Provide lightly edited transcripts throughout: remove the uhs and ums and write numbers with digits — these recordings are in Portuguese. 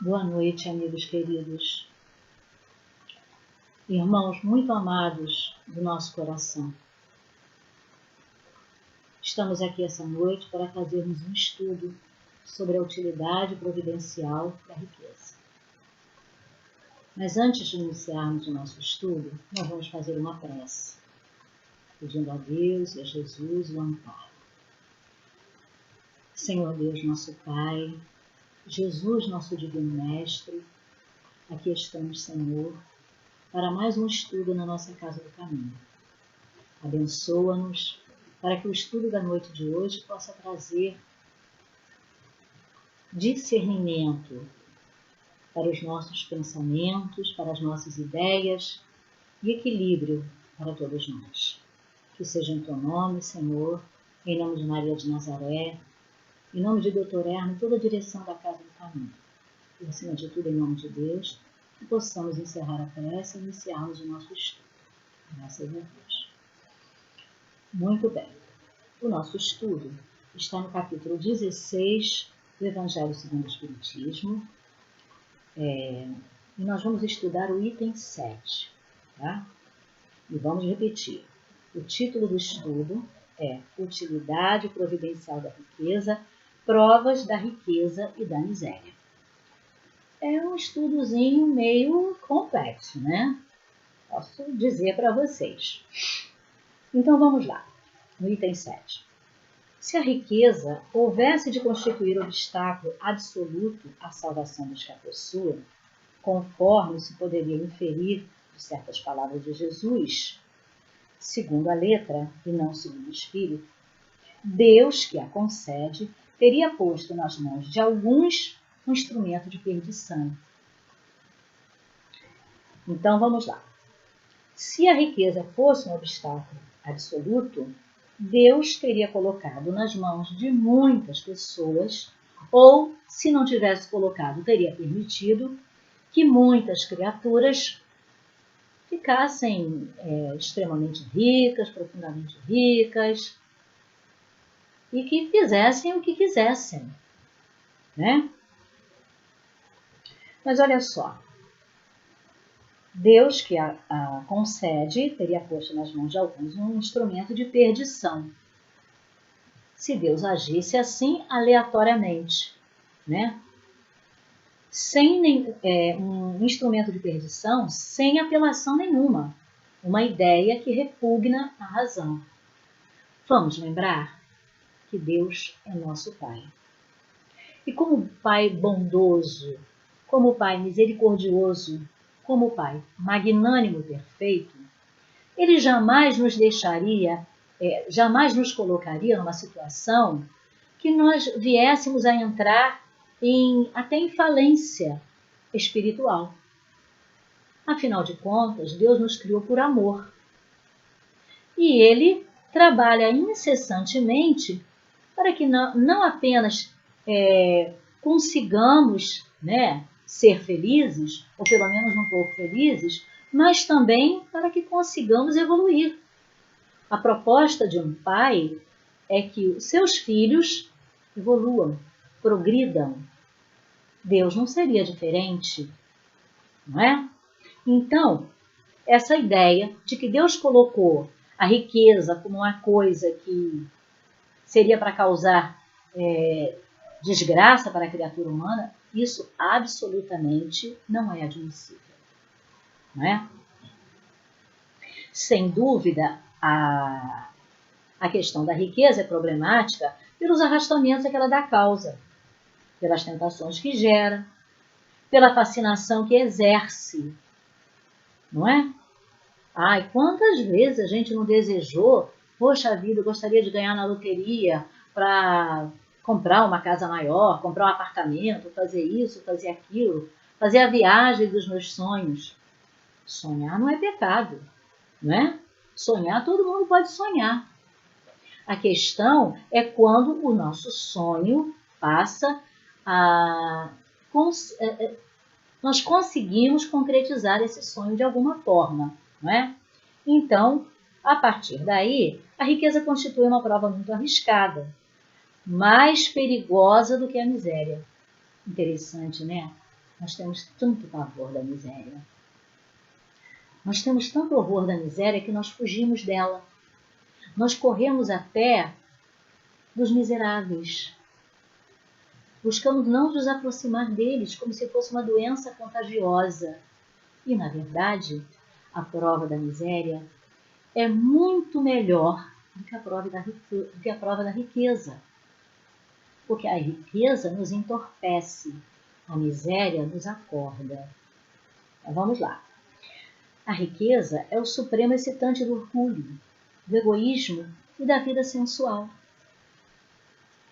Boa noite, amigos queridos, irmãos muito amados do nosso coração. Estamos aqui essa noite para fazermos um estudo sobre a utilidade providencial da riqueza. Mas antes de iniciarmos o nosso estudo, nós vamos fazer uma prece, pedindo a Deus e a Jesus o amparo. Senhor Deus, nosso Pai, Jesus, nosso Divino Mestre, aqui estamos, Senhor, para mais um estudo na nossa Casa do Caminho. Abençoa-nos para que o estudo da noite de hoje possa trazer discernimento para os nossos pensamentos, para as nossas ideias e equilíbrio para todos nós. Que seja em Teu nome, Senhor, em nome de Maria de Nazaré, em nome de Dr. Herme, toda a direção da Casa do Caminho. E, acima de tudo, em nome de Deus, que possamos encerrar a prece e iniciarmos o nosso estudo. Graças a Deus. Muito bem. O nosso estudo está no capítulo 16 do Evangelho segundo o Espiritismo. E nós vamos estudar o item 7. Tá? E vamos repetir. O título do estudo é Utilidade Providencial da Riqueza, Provas da Riqueza e da Miséria. É um estudozinho meio complexo, né? Posso dizer para vocês. Então vamos lá, no item 7. Se a riqueza houvesse de constituir obstáculo absoluto à salvação dos que a possuem, conforme se poderia inferir de certas palavras de Jesus, segundo a letra e não segundo o espírito, Deus que a concede teria posto nas mãos de alguns um instrumento de perdição. Então vamos lá. Se a riqueza fosse um obstáculo absoluto, Deus teria colocado nas mãos de muitas pessoas, ou, se não tivesse colocado, teria permitido que muitas criaturas ficassem extremamente ricas, profundamente ricas, e que fizessem o que quisessem, né? Mas olha só, Deus que a concede teria posto nas mãos de alguns um instrumento de perdição. Se Deus agisse assim aleatoriamente, né? Sem um instrumento de perdição, sem apelação nenhuma, uma ideia que repugna a razão. Vamos lembrar que Deus é nosso Pai. E como Pai bondoso, como Pai misericordioso, como Pai magnânimo e perfeito, Ele jamais nos deixaria, jamais nos colocaria numa situação que nós viéssemos a entrar até em falência espiritual. Afinal de contas, Deus nos criou por amor. E Ele trabalha incessantemente para que não apenas consigamos, né, ser felizes, ou pelo menos um pouco felizes, mas também para que consigamos evoluir. A proposta de um pai é que os seus filhos evoluam, progridam. Deus não seria diferente, não é? Então, essa ideia de que Deus colocou a riqueza como uma coisa que seria para causar desgraça para a criatura humana, isso absolutamente não é admissível, não é? Sem dúvida, a questão da riqueza é problemática pelos arrastamentos que ela dá causa, pelas tentações que gera, pela fascinação que exerce, não é? Ai, quantas vezes a gente não desejou, poxa vida, eu gostaria de ganhar na loteria para comprar uma casa maior, comprar um apartamento, fazer isso, fazer aquilo, fazer a viagem dos meus sonhos. Sonhar não é pecado, não é? Sonhar, todo mundo pode sonhar. A questão é quando o nosso sonho passa a... nós conseguimos concretizar esse sonho de alguma forma, não é? Então, a partir daí, a riqueza constitui uma prova muito arriscada, mais perigosa do que a miséria. Interessante, né? Nós temos tanto pavor da miséria. Nós temos tanto horror da miséria que nós fugimos dela. Nós corremos até dos miseráveis. Buscamos não nos aproximar deles como se fosse uma doença contagiosa. E, na verdade, a prova da miséria é muito melhor do que a prova da riqueza. Porque a riqueza nos entorpece, a miséria nos acorda. Então, vamos lá. A riqueza é o supremo excitante do orgulho, do egoísmo e da vida sensual.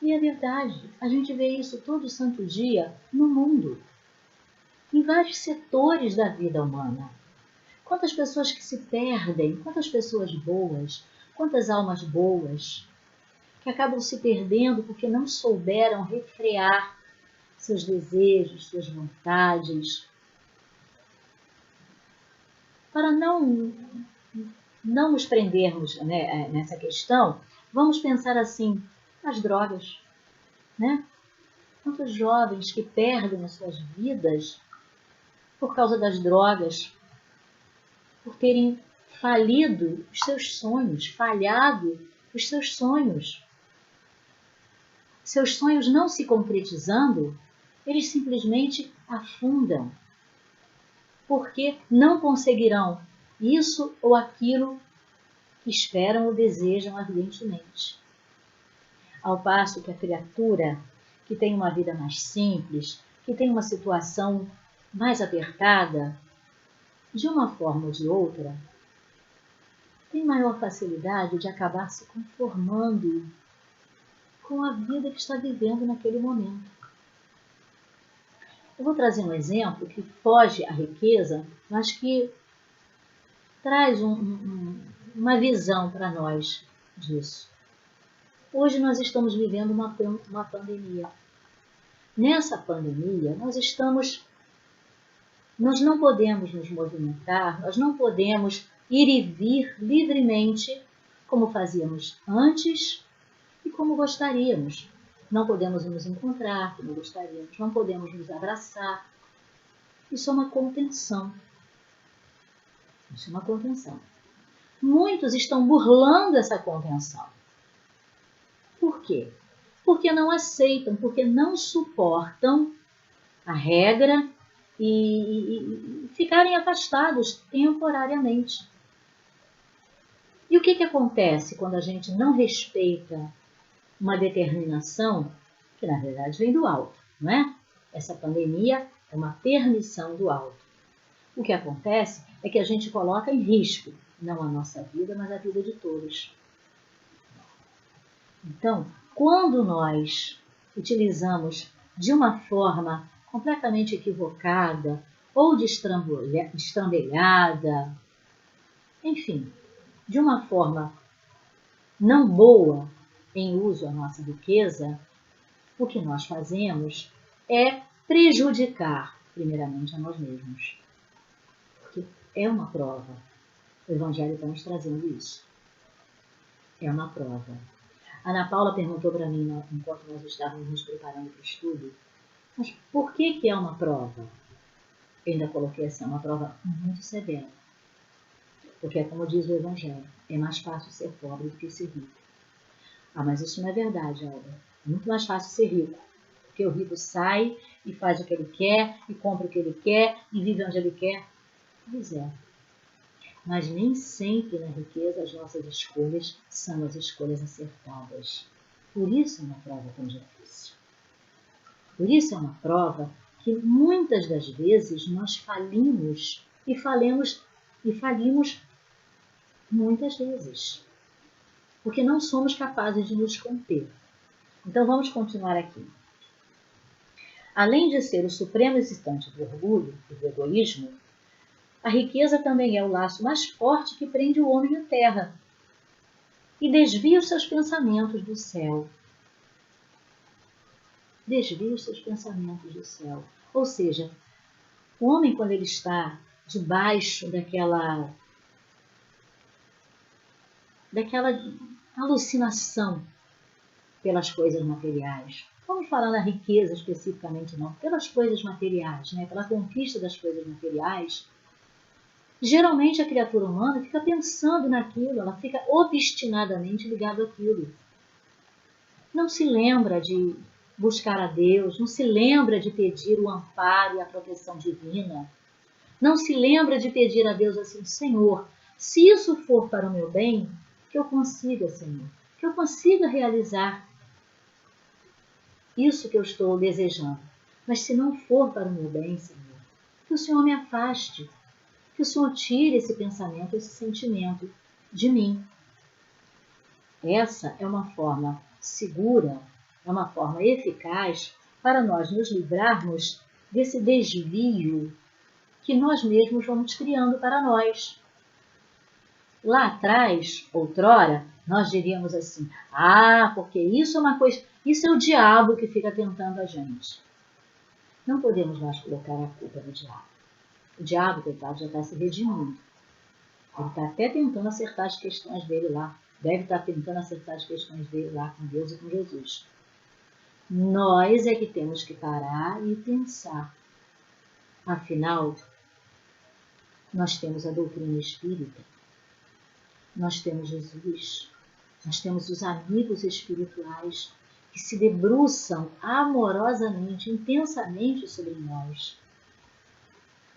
E é verdade, a gente vê isso todo santo dia no mundo, em vários setores da vida humana. Quantas pessoas que se perdem, quantas pessoas boas, quantas almas boas, que acabam se perdendo porque não souberam refrear seus desejos, suas vontades, para não nos prendermos, né, nessa questão. Vamos pensar assim, as drogas, né? Quantos jovens que perdem as suas vidas por causa das drogas, por terem falido os seus sonhos, falhado os seus sonhos. Seus sonhos não se concretizando, eles simplesmente afundam, porque não conseguirão isso ou aquilo que esperam ou desejam ardentemente. Ao passo que a criatura que tem uma vida mais simples, que tem uma situação mais apertada, de uma forma ou de outra, tem maior facilidade de acabar se conformando com a vida que está vivendo naquele momento. Eu vou trazer um exemplo que foge à riqueza, mas que traz uma visão para nós disso. Hoje nós estamos vivendo uma pandemia. Nessa pandemia, nós não podemos nos movimentar, nós não podemos ir e vir livremente como fazíamos antes e como gostaríamos. Não podemos nos encontrar como gostaríamos, não podemos nos abraçar. Isso é uma contenção. Isso é uma contenção. Muitos estão burlando essa contenção. Por quê? Porque não aceitam, porque não suportam a regra e ficarem afastados temporariamente. E o que acontece quando a gente não respeita uma determinação que, na verdade, vem do alto, não é? Essa pandemia é uma permissão do alto. O que acontece é que a gente coloca em risco, não a nossa vida, mas a vida de todos. Então, quando nós utilizamos de uma forma completamente equivocada ou destrambelhada, enfim, de uma forma não boa em uso à nossa riqueza, o que nós fazemos é prejudicar, primeiramente, a nós mesmos. Porque é uma prova. O Evangelho está nos trazendo isso. É uma prova. A Ana Paula perguntou para mim, enquanto nós estávamos nos preparando para o estudo, mas por que é uma prova? Eu ainda coloquei assim, é uma prova muito severa. Porque é como diz o Evangelho, é mais fácil ser pobre do que ser rico. Ah, mas isso não é verdade, Alba. É muito mais fácil ser rico. Porque o rico sai e faz o que ele quer, e compra o que ele quer, e vive onde ele quer. Pois é. Mas nem sempre na riqueza as nossas escolhas são as escolhas acertadas. Por isso é uma prova tão difícil. Por isso é uma prova que muitas das vezes nós falimos e falimos muitas vezes. Porque não somos capazes de nos conter. Então vamos continuar aqui. Além de ser o supremo excitante do orgulho e do egoísmo, a riqueza também é o laço mais forte que prende o homem à terra e desvia os seus pensamentos do céu. Desvia os seus pensamentos do céu. Ou seja, o homem, quando ele está debaixo daquela alucinação pelas coisas materiais. Vamos falar na riqueza especificamente, não. Pelas coisas materiais, né? Pela conquista das coisas materiais. Geralmente a criatura humana fica pensando naquilo, ela fica obstinadamente ligada àquilo. Não se lembra de buscar a Deus, não se lembra de pedir o amparo e a proteção divina. Não se lembra de pedir a Deus assim, Senhor, se isso for para o meu bem, que eu consiga, Senhor, que eu consiga realizar isso que eu estou desejando. Mas se não for para o meu bem, Senhor, que o Senhor me afaste, que o Senhor tire esse pensamento, esse sentimento de mim. Essa é uma forma segura, é uma forma eficaz para nós nos livrarmos desse desvio que nós mesmos vamos criando para nós. Lá atrás, outrora, nós diríamos assim, porque isso é uma coisa, isso é o diabo que fica tentando a gente. Não podemos mais colocar a culpa no diabo. O diabo, coitado, já está se redimindo. Ele está até tentando acertar as questões dele lá. Deve estar tentando acertar as questões dele lá com Deus e com Jesus. Nós é que temos que parar e pensar. Afinal, nós temos a doutrina espírita. Nós temos Jesus. Nós temos os amigos espirituais que se debruçam amorosamente, intensamente sobre nós.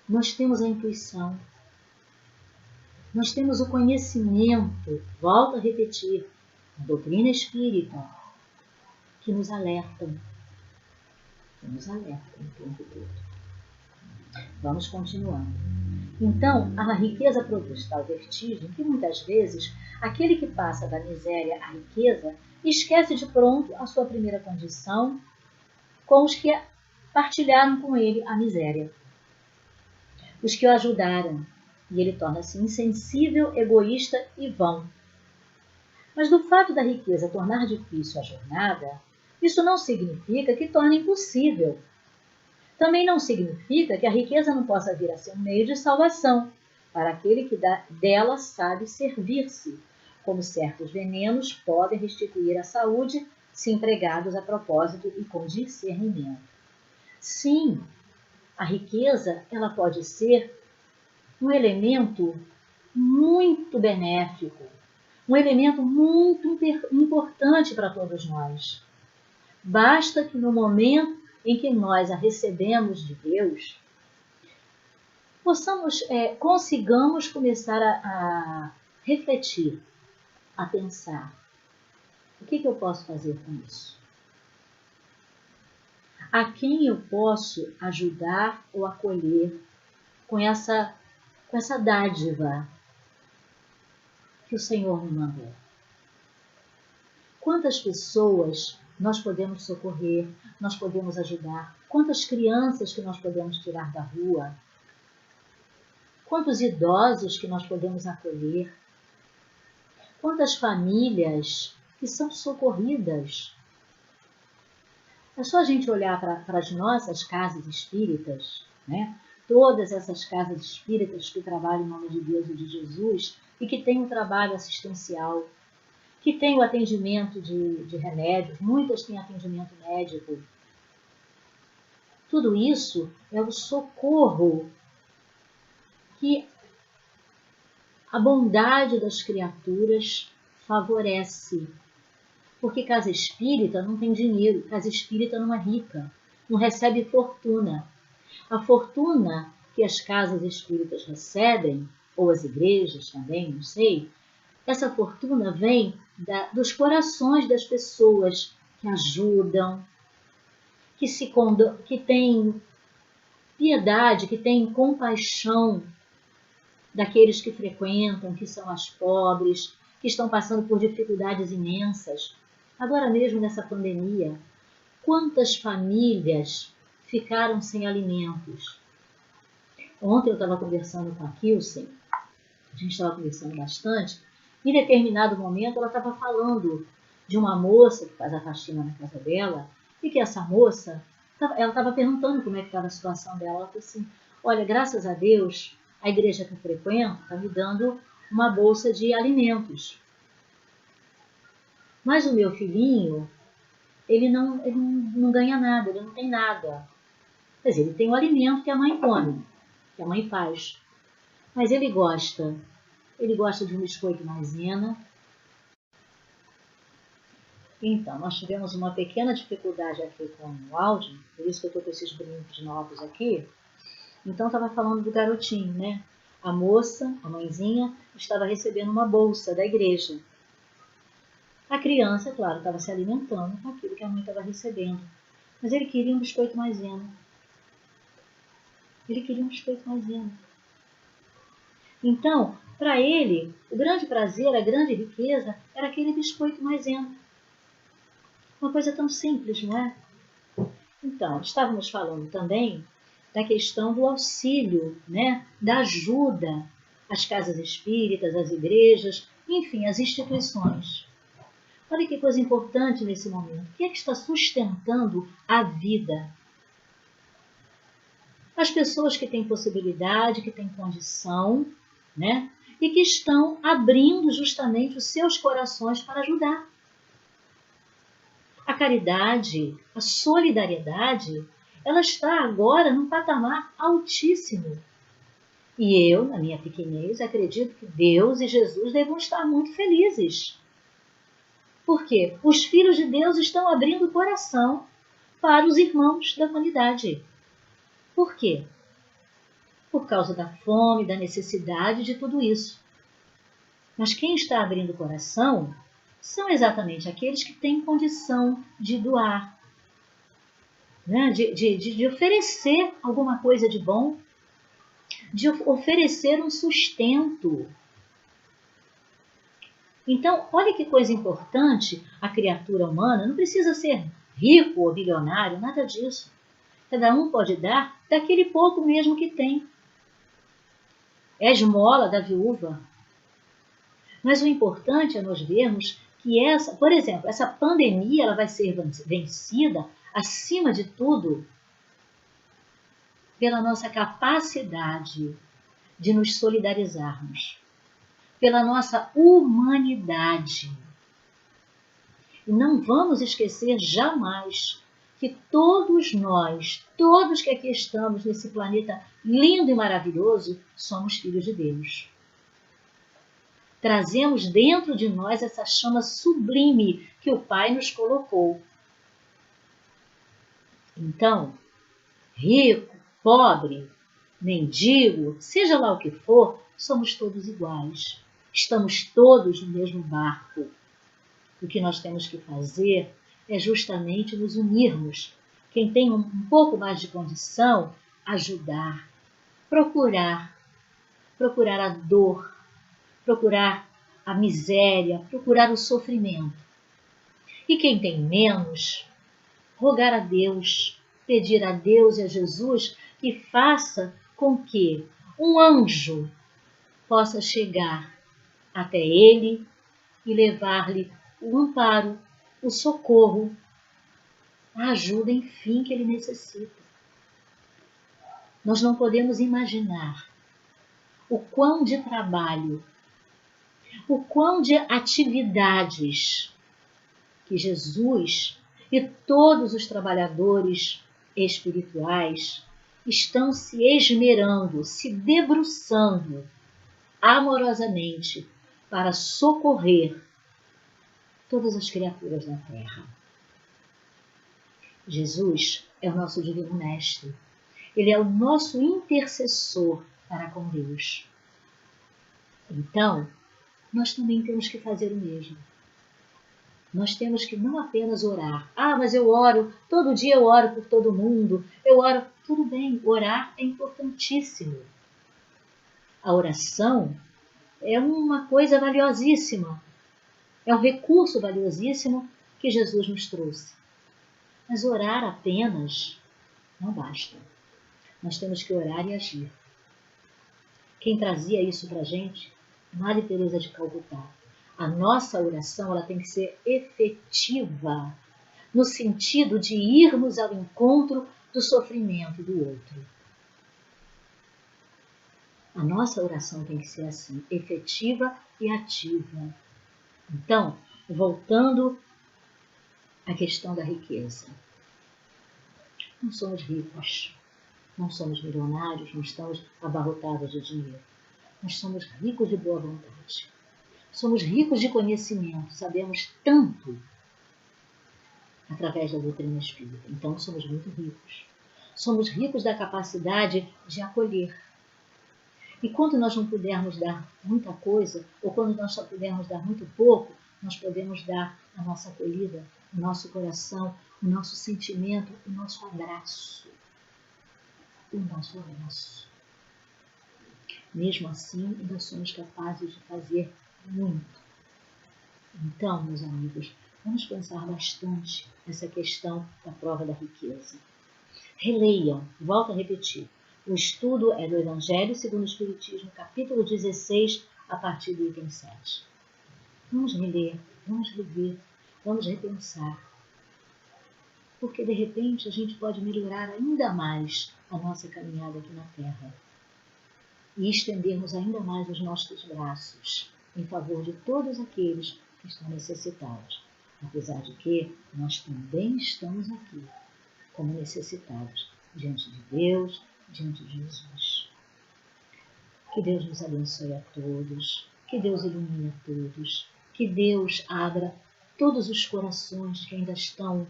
Nós temos a intuição. Nós temos o conhecimento, volto a repetir, a doutrina espírita, que nos alertam. Que nos alertam o tempo todo. Vamos continuando. Então, a riqueza produz tal vertigem que muitas vezes aquele que passa da miséria à riqueza esquece de pronto a sua primeira condição com os que partilharam com ele a miséria, os que o ajudaram, e ele torna-se insensível, egoísta e vão. Mas do fato da riqueza tornar difícil a jornada, isso não significa que torne impossível. Também não significa que a riqueza não possa vir a ser um meio de salvação para aquele que dela sabe servir-se, como certos venenos podem restituir a saúde se empregados a propósito e com discernimento. Sim, a riqueza ela pode ser um elemento muito benéfico, um elemento muito importante para todos nós. Basta que no momento em que nós a recebemos de Deus, consigamos começar a refletir, a pensar. O que eu posso fazer com isso? A quem eu posso ajudar ou acolher com essa dádiva que o Senhor me mandou? Quantas pessoas nós podemos socorrer, nós podemos ajudar? Quantas crianças que nós podemos tirar da rua? Quantos idosos que nós podemos acolher? Quantas famílias que são socorridas? É só a gente olhar para as nossas casas espíritas, né? Todas essas casas espíritas que trabalham em nome de Deus e de Jesus e que têm um trabalho assistencial, que têm o atendimento de remédios, muitas têm atendimento médico. Tudo isso é o socorro que a bondade das criaturas favorece. Porque casa espírita não tem dinheiro, casa espírita não é rica, não recebe fortuna. A fortuna que as casas espíritas recebem, ou as igrejas também, não sei, essa fortuna vem dos corações das pessoas que ajudam, que têm piedade, que têm compaixão daqueles que frequentam, que são as pobres, que estão passando por dificuldades imensas. Agora mesmo nessa pandemia, quantas famílias ficaram sem alimentos? Ontem eu estava conversando com a Kilsen, a gente estava conversando bastante, em determinado momento ela estava falando de uma moça que faz a faxina na casa dela, e que essa moça, ela estava perguntando como é que estava a situação dela. Ela falou assim, olha, graças a Deus, a igreja que eu frequento está me dando uma bolsa de alimentos. Mas o meu filhinho, ele não ganha nada, ele não tem nada. Quer dizer, ele tem o alimento que a mãe come, que a mãe faz. Mas ele gosta de um biscoito maisena. Então, nós tivemos uma pequena dificuldade aqui com o áudio, por isso que eu estou com esses brincos novos aqui. Então, estava falando do garotinho, né? A moça, a mãezinha, estava recebendo uma bolsa da igreja. A criança, claro, estava se alimentando com aquilo que a mãe estava recebendo. Mas ele queria um biscoito maisena. Ele queria um biscoito maisena. Então, para ele, o grande prazer, a grande riqueza, era aquele biscoito maisena. Uma coisa tão simples, não é? Então, estávamos falando também da questão do auxílio, né? Da ajuda às casas espíritas, às igrejas, enfim, às instituições. Olha que coisa importante nesse momento. O que é que está sustentando a vida? As pessoas que têm possibilidade, que têm condição, né? E que estão abrindo justamente os seus corações para ajudar. A caridade, a solidariedade, ela está agora num patamar altíssimo. E eu, na minha pequenez, acredito que Deus e Jesus devam estar muito felizes. Por quê? Os filhos de Deus estão abrindo o coração para os irmãos da humanidade. Por quê? Por causa da fome, da necessidade de tudo isso. Mas quem está abrindo o coração são exatamente aqueles que têm condição de doar, né? de oferecer alguma coisa de bom, de oferecer um sustento. Então, olha que coisa importante, a criatura humana não precisa ser rico ou bilionário, nada disso. Cada um pode dar daquele pouco mesmo que tem. É a esmola da viúva. Mas o importante é nós vermos que por exemplo, essa pandemia ela vai ser vencida, acima de tudo, pela nossa capacidade de nos solidarizarmos, pela nossa humanidade. E não vamos esquecer jamais que todos nós, todos que aqui estamos nesse planeta lindo e maravilhoso, somos filhos de Deus. Trazemos dentro de nós essa chama sublime que o Pai nos colocou. Então, rico, pobre, mendigo, seja lá o que for, somos todos iguais. Estamos todos no mesmo barco. O que nós temos que fazer é justamente nos unirmos. Quem tem um pouco mais de condição, ajudar, procurar a dor, procurar a miséria, procurar o sofrimento. E quem tem menos, rogar a Deus, pedir a Deus e a Jesus que faça com que um anjo possa chegar até ele e levar-lhe o amparo, o socorro, a ajuda, enfim, que ele necessita. Nós não podemos imaginar o quão de trabalho, o quão de atividades que Jesus e todos os trabalhadores espirituais estão se esmerando, se debruçando amorosamente para socorrer todas as criaturas da Terra. Jesus é o nosso Divino Mestre. Ele é o nosso intercessor para com Deus. Então, nós também temos que fazer o mesmo. Nós temos que não apenas orar. Ah, mas eu oro, todo dia eu oro por todo mundo. Eu oro, tudo bem, orar é importantíssimo. A oração é uma coisa valiosíssima. É um recurso valiosíssimo que Jesus nos trouxe. Mas orar apenas não basta. Nós temos que orar e agir. Quem trazia isso para a gente? Madre Teresa de Calcutá. A nossa oração ela tem que ser efetiva, no sentido de irmos ao encontro do sofrimento do outro. A nossa oração tem que ser assim, efetiva e ativa. Então, voltando a questão da riqueza. Não somos ricos, não somos milionários, não estamos abarrotados de dinheiro. Nós somos ricos de boa vontade. Somos ricos de conhecimento, sabemos tanto através da doutrina espírita. Então somos muito ricos. Somos ricos da capacidade de acolher. E quando nós não pudermos dar muita coisa, ou quando nós só pudermos dar muito pouco, nós podemos dar a nossa acolhida, o nosso coração, o nosso sentimento, o nosso abraço. O nosso abraço. Mesmo assim, ainda somos capazes de fazer muito. Então, meus amigos, vamos pensar bastante nessa questão da prova da riqueza. Releiam, volto a repetir, o estudo é do Evangelho segundo o Espiritismo, capítulo 16, a partir do item 7. Vamos reler, vamos rever, vamos repensar. Porque, de repente, a gente pode melhorar ainda mais a nossa caminhada aqui na Terra. E estendermos ainda mais os nossos braços em favor de todos aqueles que estão necessitados. Apesar de que nós também estamos aqui como necessitados diante de Deus, diante de Jesus. Que Deus nos abençoe a todos, que Deus ilumine a todos, que Deus abra todos os corações que ainda estão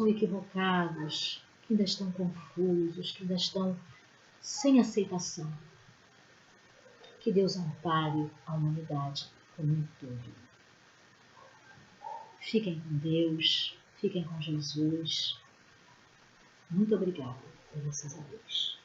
equivocados, que ainda estão confusos, que ainda estão sem aceitação. Que Deus ampare a humanidade como um todo. Fiquem com Deus, fiquem com Jesus. Muito obrigada, graças a Deus.